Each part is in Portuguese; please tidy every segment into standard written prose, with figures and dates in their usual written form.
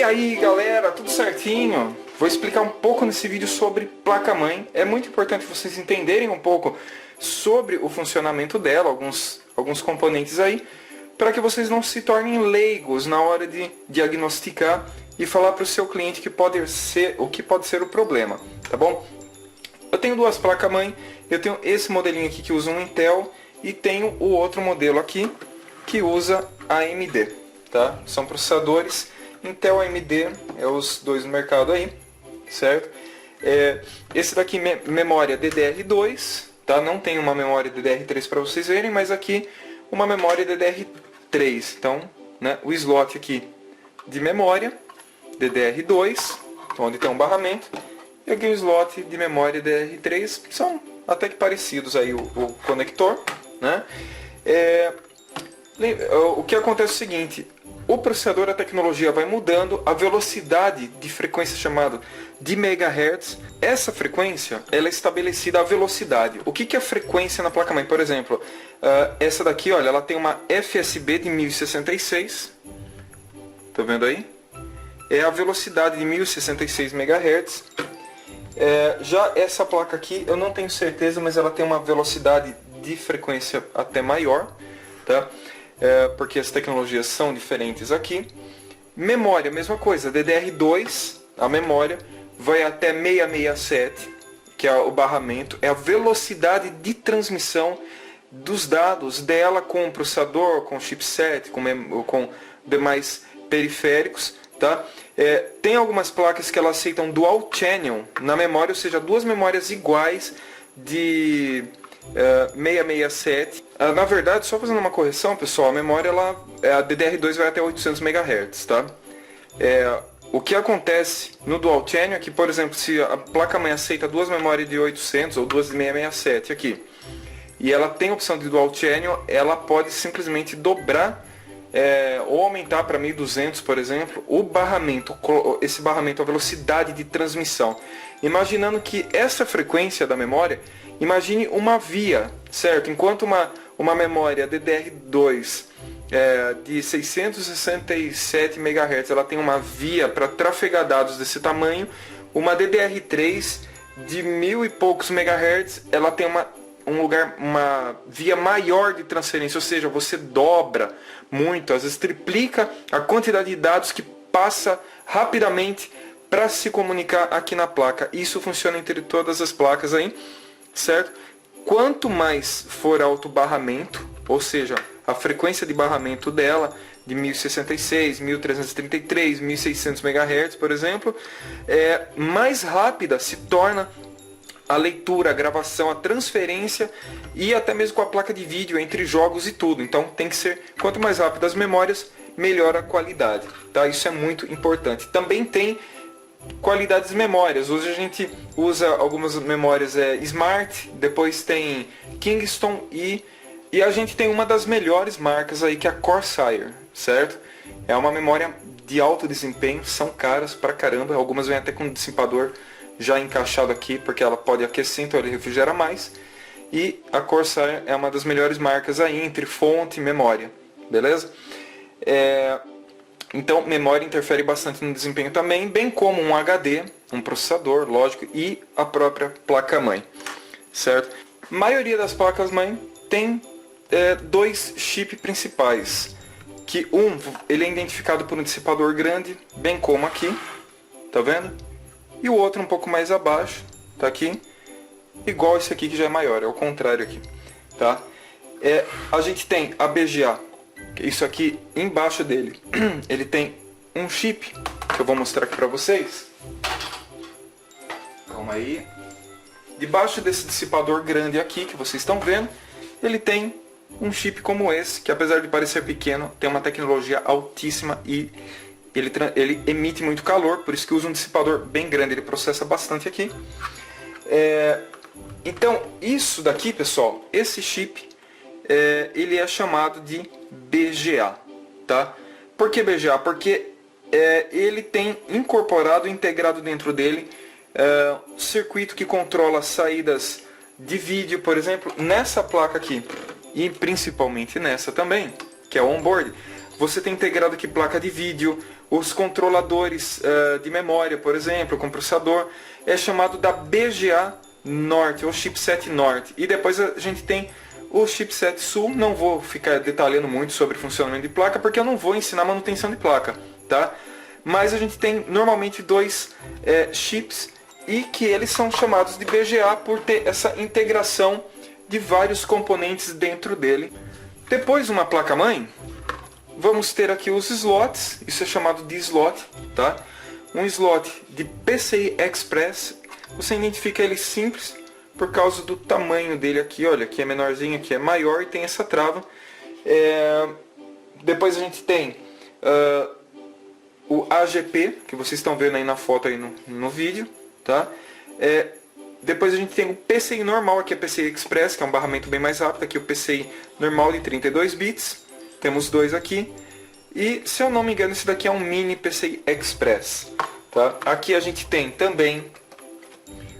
E aí galera, tudo certinho? Vou explicar um pouco nesse vídeo sobre placa-mãe. É muito importante vocês entenderem um pouco sobre o funcionamento dela, alguns componentes aí, para que vocês não se tornem leigos na hora de diagnosticar e falar para o seu cliente o que pode ser o problema, tá bom? Eu tenho duas placas-mãe, eu tenho esse modelinho aqui que usa um Intel e tenho o outro modelo aqui que usa AMD, tá? São processadores Intel AMD, é os dois no mercado aí, certo? Esse daqui memória DDR2, tá? Não tem uma memória DDR3 para vocês verem, mas aqui uma memória DDR3. Então, né, o slot aqui de memória DDR2, onde tem um barramento, e aqui o slot de memória DDR3, são até que parecidos aí o conector, né? O que acontece é o seguinte: o processador, a tecnologia vai mudando, a velocidade de frequência chamada de megahertz, essa frequência ela é estabelecida a velocidade. O que é a frequência na placa-mãe? Por exemplo, essa daqui, olha, ela tem uma FSB de 1066, tá vendo aí? É a velocidade de 1066 MHz. Já essa placa aqui, eu não tenho certeza, mas ela tem uma velocidade de frequência até maior, tá? Porque as tecnologias são diferentes aqui. Memória, mesma coisa, DDR2, a memória, vai até 667, que é o barramento, é a velocidade de transmissão dos dados dela com o processador, com o chipset, com demais periféricos, tá? Tem algumas placas que elas aceitam dual channel na memória, ou seja, duas memórias iguais de 667. Na verdade, só fazendo uma correção, pessoal, a memória, a DDR2 vai até 800 MHz, tá? O que acontece no dual channel é que, por exemplo, se a placa-mãe aceita duas memórias de 800 ou duas de 667 aqui, e ela tem a opção de dual channel, ela pode simplesmente dobrar ou aumentar para 1200, por exemplo, o barramento, esse barramento, a velocidade de transmissão. Imaginando que essa frequência da memória, imagine uma via, certo? Enquanto uma memória DDR2 de 667 MHz, ela tem uma via para trafegar dados desse tamanho, uma DDR3 de 1000 e poucos MHz, ela tem uma via maior de transferência, ou seja, você dobra muito, às vezes triplica a quantidade de dados que passa rapidamente para se comunicar aqui na placa. Isso funciona entre todas as placas aí, certo? Quanto mais for alto o barramento, ou seja, a frequência de barramento dela, de 1066, 1333, 1600 MHz, por exemplo, mais rápida se torna a leitura, a gravação, a transferência e até mesmo com a placa de vídeo entre jogos e tudo. Então tem que ser, quanto mais rápido as memórias, melhor a qualidade, tá? Isso é muito importante. Também tem qualidades de memórias. Hoje a gente usa algumas memórias Smart, depois tem Kingston e a gente tem uma das melhores marcas aí, que é a Corsair, certo? É uma memória de alto desempenho, são caras pra caramba, algumas vêm até com um dissipador já encaixado aqui, porque ela pode aquecer, então ele refrigera mais. E a Corsair é uma das melhores marcas aí, entre fonte e memória, beleza? Então, memória interfere bastante no desempenho também, bem como um HD, um processador, lógico, e a própria placa-mãe, certo? A maioria das placas-mãe tem dois chips principais, que ele é identificado por um dissipador grande, bem como aqui, tá vendo? E o outro um pouco mais abaixo, tá aqui, igual esse aqui que já é maior, é o contrário aqui, tá? A gente tem a BGA, isso aqui embaixo dele, ele tem um chip, que eu vou mostrar aqui pra vocês. Calma aí. Debaixo desse dissipador grande aqui, que vocês estão vendo, ele tem um chip como esse, que apesar de parecer pequeno, tem uma tecnologia altíssima e ele emite muito calor, por isso que usa um dissipador bem grande, ele processa bastante aqui. Então, isso daqui, pessoal, esse chip, ele é chamado de BGA, tá? Por que BGA? Porque ele tem incorporado, integrado dentro dele, um circuito que controla as saídas de vídeo, por exemplo, nessa placa aqui, e principalmente nessa também, que é o onboard. Você tem integrado aqui placa de vídeo, os controladores de memória, por exemplo, com processador, é chamado da BGA Norte, ou chipset Norte. E depois a gente tem o chipset Sul. Não vou ficar detalhando muito sobre funcionamento de placa, porque eu não vou ensinar manutenção de placa, tá? Mas a gente tem normalmente dois chips, e que eles são chamados de BGA por ter essa integração de vários componentes dentro dele. Depois uma placa-mãe, vamos ter aqui os slots, isso é chamado de slot, tá? Um slot de PCI Express, você identifica ele simples por causa do tamanho dele aqui, olha, aqui é menorzinho, aqui é maior e tem essa trava. Depois a gente tem o AGP, que vocês estão vendo aí na foto aí no vídeo, tá? Depois a gente tem o PCI normal, aqui é PCI Express, que é um barramento bem mais rápido, aqui o PCI normal de 32 bits, temos dois aqui. E, se eu não me engano, esse daqui é um mini PCI Express, tá? Aqui a gente tem também,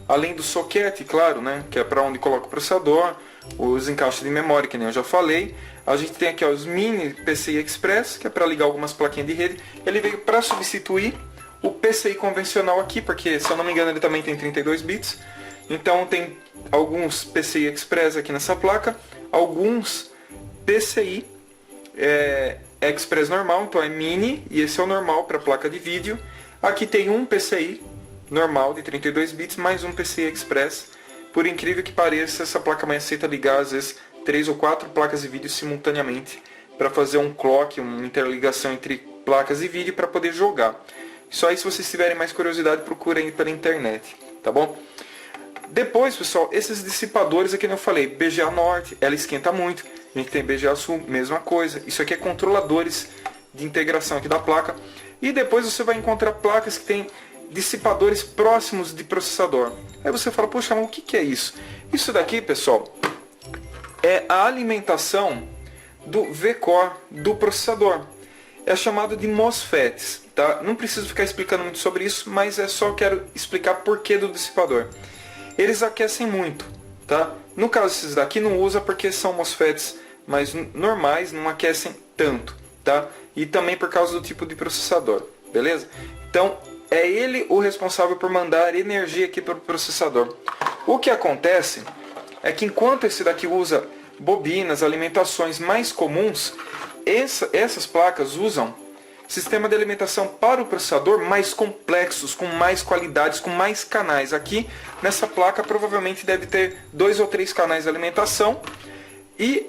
além do socket, claro, né, que é para onde coloca o processador, os encaixes de memória, que nem eu já falei. A gente tem aqui, ó, os mini PCI Express, que é para ligar algumas plaquinhas de rede. Ele veio para substituir o PCI convencional aqui, porque, se eu não me engano, ele também tem 32 bits. Então tem alguns PCI Express aqui nessa placa, alguns PCI Express normal, então é mini, e esse é o normal para placa de vídeo. Aqui tem um PCI normal de 32 bits, mais um PCI Express. Por incrível que pareça, essa placa-mãe aceita ligar às vezes 3 ou 4 placas de vídeo simultaneamente, para fazer um clock, uma interligação entre placas de vídeo para poder jogar. Só aí, se vocês tiverem mais curiosidade, procurem pela internet, tá bom? Depois, pessoal, esses dissipadores aqui que eu falei, BGA Norte, ela esquenta muito. A gente tem BGA Sul, mesma coisa. Isso aqui é controladores de integração aqui da placa. E depois você vai encontrar placas que tem dissipadores próximos de processador. Aí você fala, poxa, mas o que é isso? Isso daqui, pessoal, é a alimentação do V-Core do processador. É chamado de MOSFETs, tá? Não preciso ficar explicando muito sobre isso, mas só quero explicar porquê do dissipador. Eles aquecem muito, tá? No caso, esses daqui não usa porque são MOSFETs mais normais, não aquecem tanto, tá? E também por causa do tipo de processador, beleza? Então, é ele o responsável por mandar energia aqui para o processador. O que acontece é que enquanto esse daqui usa bobinas, alimentações mais comuns, essas placas usam sistema de alimentação para o processador mais complexos, com mais qualidades, com mais canais. Aqui nessa placa provavelmente deve ter 2 ou 3 canais de alimentação. E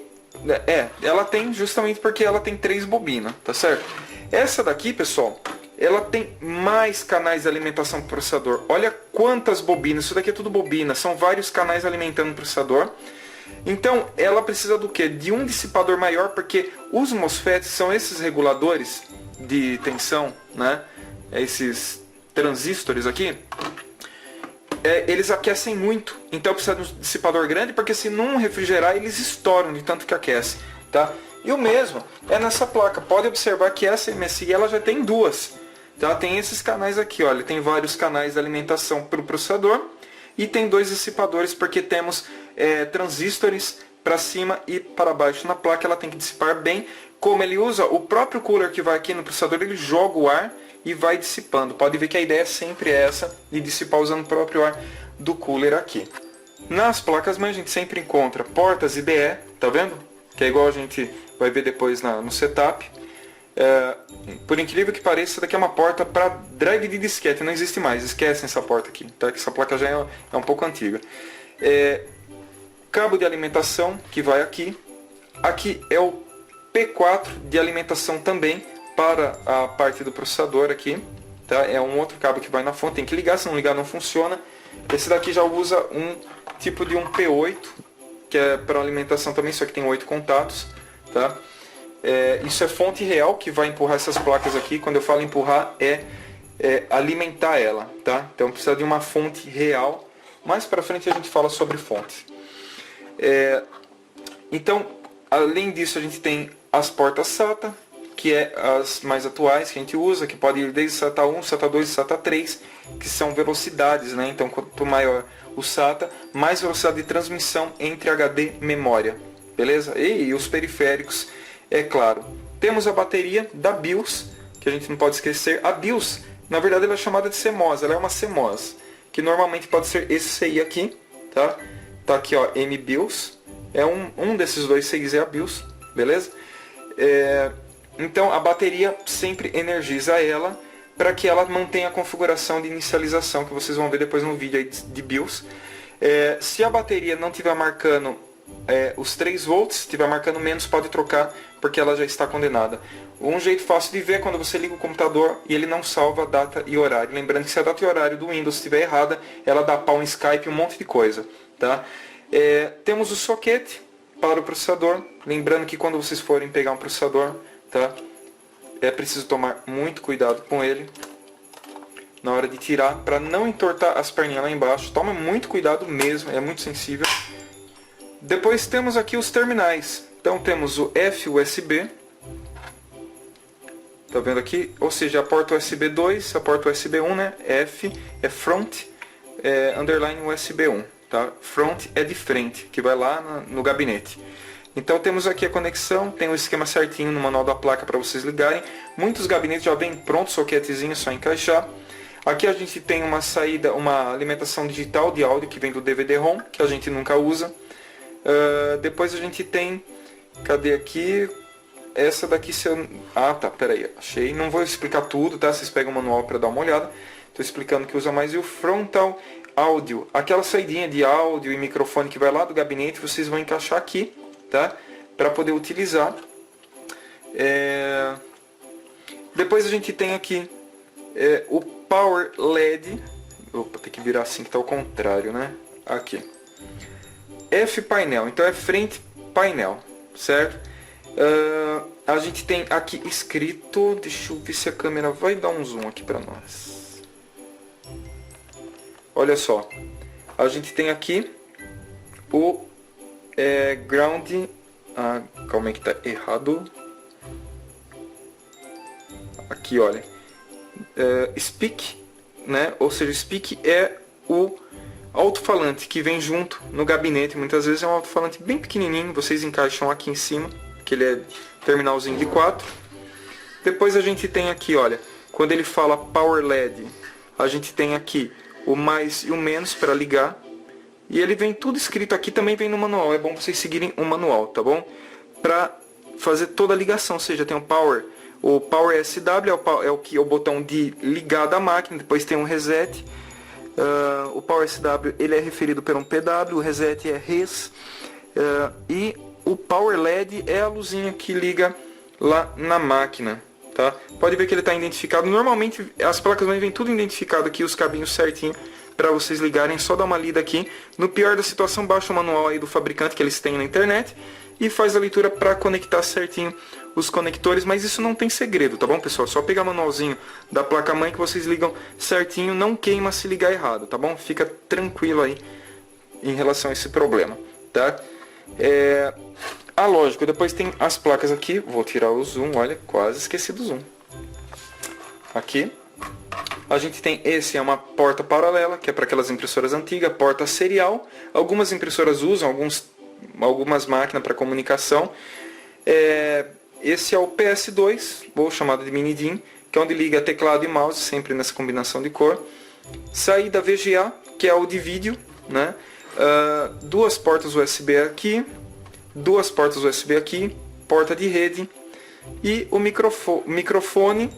ela tem justamente porque ela tem 3 bobinas, tá certo? Essa daqui, pessoal, ela tem mais canais de alimentação para o processador. Olha quantas bobinas, isso daqui é tudo bobina, são vários canais alimentando o processador. Então ela precisa do que? De um dissipador maior, porque os MOSFETs são esses reguladores de tensão, né? Esses transistores aqui, eles aquecem muito. Então precisa de um dissipador grande, porque se não refrigerar eles estouram de tanto que aquece, tá? E o mesmo é nessa placa. Pode observar que essa MSI ela já tem duas, tá? Tem esses canais aqui, olha, tem vários canais de alimentação para o processador e tem 2 dissipadores, porque temos transistores para cima e para baixo na placa. Ela tem que dissipar bem. Como ele usa o próprio cooler que vai aqui no processador, ele joga o ar e vai dissipando. Pode ver que a ideia é sempre essa, de dissipar usando o próprio ar do cooler aqui. Nas placas-mãe a gente sempre encontra portas IDE, tá vendo? Que é igual a gente vai ver depois no setup. Por incrível que pareça, essa daqui é uma porta para drive de disquete, não existe mais, esquecem essa porta aqui, tá? Que essa placa já é um pouco antiga. Cabo de alimentação que vai aqui. Aqui é o P4 de alimentação também para a parte do processador aqui, tá? É um outro cabo que vai na fonte, tem que ligar, se não ligar não funciona. Esse daqui já usa um tipo de um P8, que é para alimentação também, só que tem 8 contatos, tá? Isso é fonte real que vai empurrar essas placas aqui. Quando eu falo empurrar, alimentar ela, tá? Então precisa de uma fonte real. Mais para frente a gente fala sobre fontes. Então, além disso, a gente tem as portas SATA, que é as mais atuais que a gente usa, que pode ir desde SATA 1, SATA 2 e SATA 3, que são velocidades, né? Então, quanto maior o SATA, mais velocidade de transmissão entre HD e memória, beleza? E os periféricos, é claro. Temos a bateria da BIOS, que a gente não pode esquecer. A BIOS, na verdade, ela é chamada de CMOS, ela é uma CMOS, que normalmente pode ser esse CI aqui, tá? Tá aqui, ó, MBIOS, é um desses dois CIs é a BIOS, beleza? Então a bateria sempre energiza ela para que ela mantenha a configuração de inicialização que vocês vão ver depois no vídeo aí de BIOS. Se a bateria não estiver marcando os 3 volts, se estiver marcando menos, pode trocar porque ela já está condenada. Um jeito fácil de ver é quando você liga o computador e ele não salva a data e horário. Lembrando que se a data e horário do Windows estiver errada, ela dá pau em Skype, um monte de coisa. Tá? Temos o soquete para o processador. Lembrando que quando vocês forem pegar um processador, tá? É preciso tomar muito cuidado com ele na hora de tirar, para não entortar as perninhas lá embaixo. Toma muito cuidado mesmo, é muito sensível. Depois temos aqui os terminais. Então temos o F-USB. Tá vendo aqui? Ou seja, a porta USB 2, a porta USB 1, né? F é front, underline USB 1. Tá? Front é de frente, que vai lá no gabinete. Então temos aqui a conexão, tem o esquema certinho no manual da placa para vocês ligarem. Muitos gabinetes já vêm pronto, soquetezinho, só encaixar. Aqui a gente tem uma saída, uma alimentação digital de áudio que vem do DVD-ROM, que a gente nunca usa. Depois a gente tem, cadê aqui? Essa daqui, se eu... Ah, tá, peraí, achei. Não vou explicar tudo, tá? Vocês pegam o manual para dar uma olhada. Estou explicando que usa mais. E o frontal áudio, aquela saidinha de áudio e microfone que vai lá do gabinete, vocês vão encaixar aqui, tá? Para poder utilizar. Depois a gente tem aqui o Power LED. Opa, tem que virar assim que tá ao contrário, né? Aqui. F painel, então é frente painel, certo? A gente tem aqui escrito, deixa eu ver se a câmera vai dar um zoom aqui para nós. Olha só, a gente tem aqui o ground, calma aí que tá errado. Aqui, olha, speak, né? Ou seja, speak é o alto-falante que vem junto no gabinete. Muitas vezes é um alto-falante bem pequenininho, vocês encaixam aqui em cima, que ele é terminalzinho de 4. Depois a gente tem aqui, olha, quando ele fala Power LED, a gente tem aqui o mais e o menos para ligar. E ele vem tudo escrito aqui, também vem no manual. É bom vocês seguirem o manual, tá bom? Para fazer toda a ligação, ou seja, tem o Power SW é o botão de ligar da máquina, depois tem um reset. O Power SW ele é referido por um PW, o reset é res, e o Power LED é a luzinha que liga lá na máquina, tá? Pode ver que ele está identificado. Normalmente as placas vêm tudo identificado aqui, os cabinhos certinho para vocês ligarem. Só dá uma lida aqui. No pior da situação, baixa o manual aí do fabricante que eles têm na internet e faz a leitura para conectar certinho os conectores, mas isso não tem segredo, tá bom, pessoal? Só pegar o manualzinho da placa-mãe que vocês ligam certinho, não queima se ligar errado, tá bom? Fica tranquilo aí em relação a esse problema, tá? Lógico, depois tem as placas aqui, vou tirar o zoom, olha, quase esqueci do zoom. Aqui, a gente tem, esse é uma porta paralela, que é para aquelas impressoras antigas, porta serial. Algumas impressoras usam, algumas máquinas para comunicação. Esse é o PS2, ou chamado de mini DIN, que é onde liga teclado e mouse, sempre nessa combinação de cor. Saída VGA, que é o de vídeo, né? Duas portas USB aqui, duas portas USB aqui, porta de rede e o microfone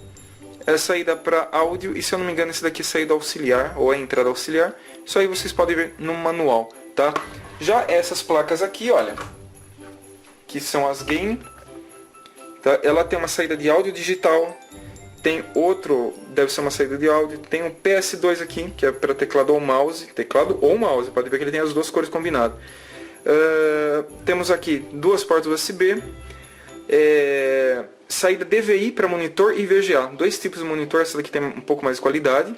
é saída para áudio, e se eu não me engano esse daqui é saída auxiliar, ou é entrada auxiliar. Isso aí vocês podem ver no manual, tá? Já essas placas aqui, olha, que são as game, tá? Ela tem uma saída de áudio digital, tem outro, deve ser uma saída de áudio, tem um PS2 aqui, que é para teclado ou mouse, pode ver que ele tem as duas cores combinadas. Temos aqui duas portas USB, saída DVI para monitor e VGA, dois tipos de monitor, essa daqui tem um pouco mais de qualidade,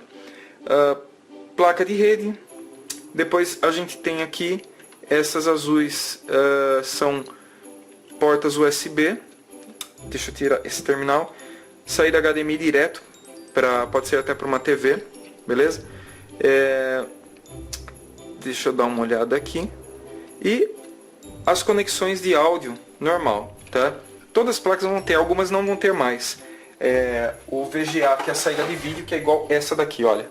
placa de rede. Depois a gente tem aqui essas azuis, são portas USB, deixa eu tirar esse terminal, saída HDMI direto, pode ser até para uma TV, beleza? Deixa eu dar uma olhada aqui. E as conexões de áudio normal, tá? Todas as placas vão ter, algumas não vão ter mais. o VGA, que é a saída de vídeo, que é igual essa daqui, olha.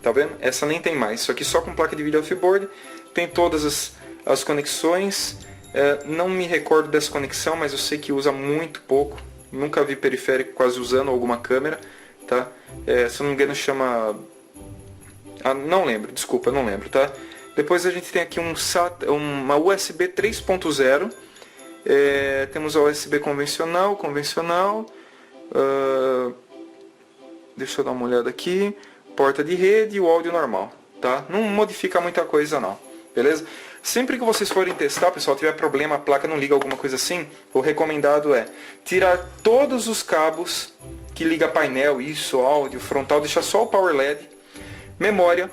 Tá vendo? Essa nem tem mais. Isso aqui só com placa de vídeo off-board. Tem todas as conexões. Não me recordo dessa conexão, mas eu sei que usa muito pouco. Nunca vi periférico quase usando alguma câmera. Tá? Se eu não me engano chama... não lembro, desculpa, não lembro. Tá? Depois a gente tem aqui uma USB 3.0. Temos a USB convencional. Deixa eu dar uma olhada aqui. Porta de rede e o áudio normal, tá? Não modifica muita coisa não, beleza? Sempre que vocês forem testar, pessoal, tiver problema, a placa não liga, alguma coisa assim, o recomendado é tirar todos os cabos que liga painel, isso, áudio, frontal, deixar só o power LED, memória,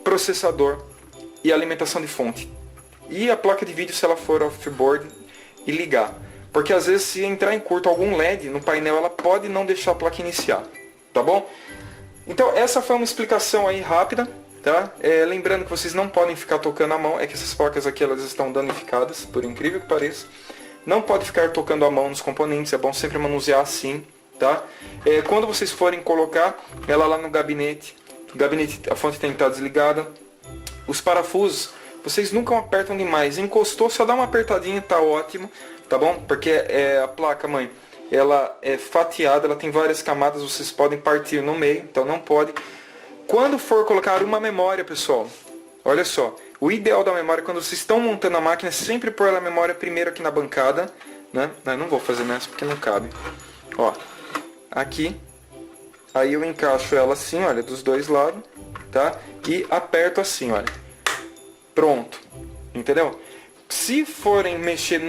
processador e alimentação de fonte. E a placa de vídeo, se ela for off-board, e ligar. Porque às vezes se entrar em curto algum LED no painel, ela pode não deixar a placa iniciar, tá bom? Então essa foi uma explicação aí rápida, tá? Lembrando que vocês não podem ficar tocando a mão, é que essas placas aqui elas estão danificadas, por incrível que pareça. Não pode ficar tocando a mão nos componentes, é bom sempre manusear assim, tá? Quando vocês forem colocar ela lá no gabinete, a fonte tem que estar desligada. Os parafusos, vocês nunca apertam demais, encostou, só dá uma apertadinha, tá ótimo, tá bom? Porque a placa mãe, ela é fatiada, ela tem várias camadas, vocês podem partir no meio, então não pode. Quando for colocar uma memória, pessoal, olha só, o ideal da memória, quando vocês estão montando a máquina, é sempre pôr a memória primeiro aqui na bancada, né? Eu não vou fazer nessa porque não cabe. Ó, aqui, aí eu encaixo ela assim, olha, dos dois lados, tá? E aperto assim, olha. Pronto, entendeu? Se forem mexer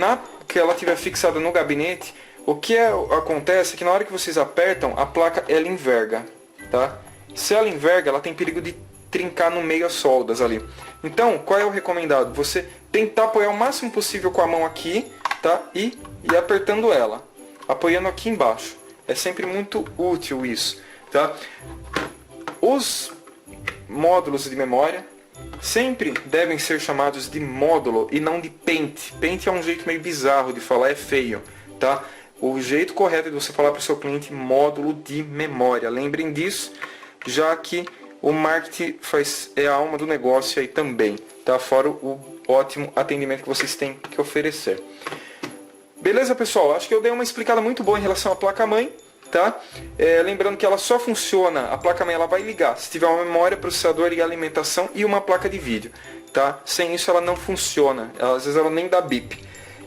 que ela tiver fixada no gabinete, o que acontece é que na hora que vocês apertam, a placa ela enverga, tá? Se ela enverga, ela tem perigo de trincar no meio as soldas ali. Então, qual é o recomendado? Você tentar apoiar o máximo possível com a mão aqui, tá? E apertando ela, apoiando aqui embaixo. É sempre muito útil isso, tá? Os módulos de memória sempre devem ser chamados de módulo e não de pente. Pente é um jeito meio bizarro de falar, é feio, tá? O jeito correto de você falar para o seu cliente módulo de memória. Lembrem disso, já que o marketing é a alma do negócio aí também, tá? Fora o ótimo atendimento que vocês têm que oferecer. Beleza, pessoal? Acho que eu dei uma explicada muito boa em relação à placa-mãe, tá? Lembrando que ela só funciona, a placa-mãe ela vai ligar se tiver uma memória, processador e alimentação e uma placa de vídeo, tá? Sem isso ela não funciona, às vezes ela nem dá bip.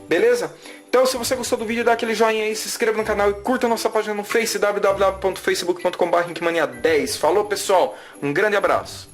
Beleza? Então, se você gostou do vídeo, dá aquele joinha aí, se inscreva no canal e curta a nossa página no Face, www.facebook.com/rinkmania10. Falou, pessoal, um grande abraço.